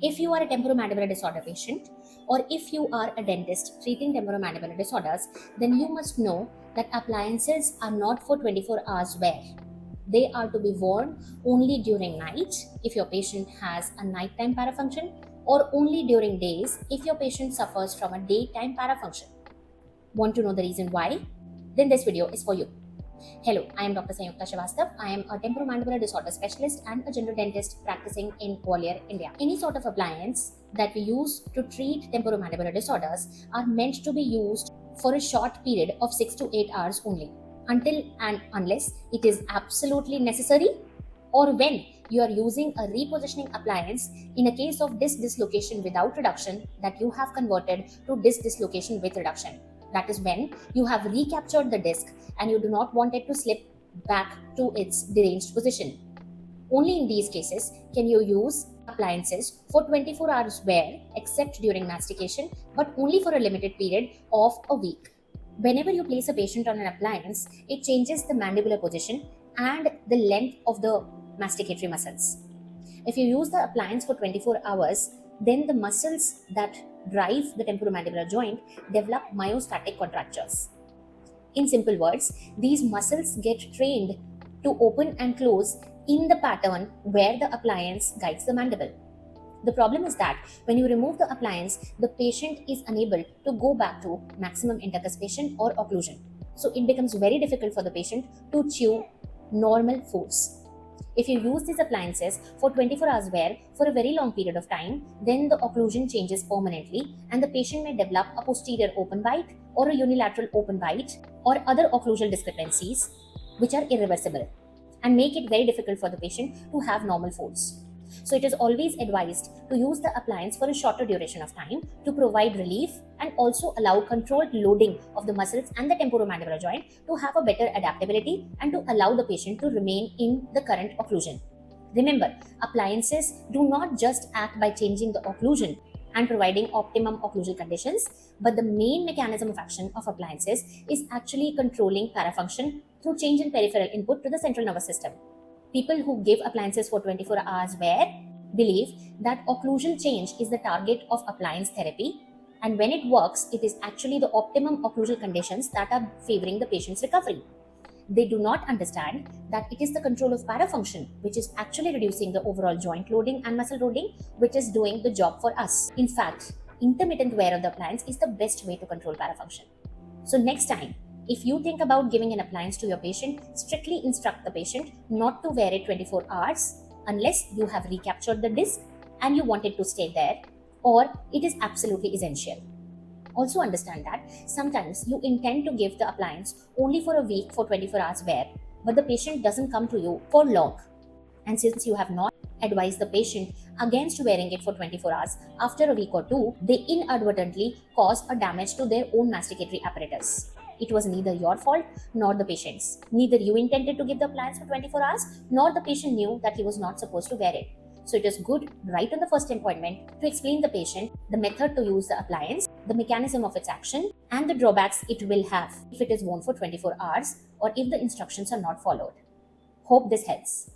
If you are a temporomandibular disorder patient, or if you are a dentist treating temporomandibular disorders, then you must know that appliances are not for 24 hours wear. They are to be worn only during night if your patient has a nighttime parafunction, or only during days if your patient suffers from a daytime parafunction. Want to know the reason why? Then this video is for you. Hello, I am Dr. Sanyukta Srivastav. I am a temporomandibular disorder specialist and a general dentist practicing in Gwalior, India. Any sort of appliance that we use to treat temporomandibular disorders are meant to be used for a short period of 6 to 8 hours only, until and unless it is absolutely necessary, or when you are using a repositioning appliance in a case of disc dislocation without reduction that you have converted to disc dislocation with reduction. That is when you have recaptured the disc and you do not want it to slip back to its deranged position. Only in these cases can you use appliances for 24 hours wear except during mastication, but only for a limited period of a week. Whenever you place a patient on an appliance, it changes the mandibular position and the length of the masticatory muscles. If you use the appliance for 24 hours, then the muscles that drive the temporomandibular joint develop myostatic contractures. In simple words, these muscles get trained to open and close in the pattern where the appliance guides the mandible. The problem is that when you remove the appliance, the patient is unable to go back to maximum intercuspation or occlusion. So it becomes very difficult for the patient to chew normal foods. If you use these appliances for 24 hours wear for a very long period of time, then the occlusion changes permanently and the patient may develop a posterior open bite or a unilateral open bite or other occlusal discrepancies which are irreversible and make it very difficult for the patient to have normal folds. So it is always advised to use the appliance for a shorter duration of time to provide relief and also allow controlled loading of the muscles and the temporomandibular joint to have a better adaptability and to allow the patient to remain in the current occlusion. Remember, appliances do not just act by changing the occlusion and providing optimum occlusal conditions, but the main mechanism of action of appliances is actually controlling parafunction through change in peripheral input to the central nervous system. People who give appliances for 24 hours wear believe that occlusal change is the target of appliance therapy, and when it works, it is actually the optimum occlusal conditions that are favoring the patient's recovery. They do not understand that it is the control of parafunction which is actually reducing the overall joint loading and muscle loading, which is doing the job for us. In fact, intermittent wear of the appliance is the best way to control parafunction. So next time, if you think about giving an appliance to your patient, strictly instruct the patient not to wear it 24 hours unless you have recaptured the disc and you want it to stay there, or it is absolutely essential. Also understand that sometimes you intend to give the appliance only for a week for 24 hours wear, but the patient doesn't come to you for long. And since you have not advised the patient against wearing it for 24 hours, after a week or two, they inadvertently cause a damage to their own masticatory apparatus. It was neither your fault nor the patient's. Neither you intended to give the appliance for 24 hours, nor the patient knew that he was not supposed to wear it. So it is good right on the first appointment to explain the patient the method to use the appliance, the mechanism of its action, and the drawbacks it will have if it is worn for 24 hours or if the instructions are not followed. Hope this helps.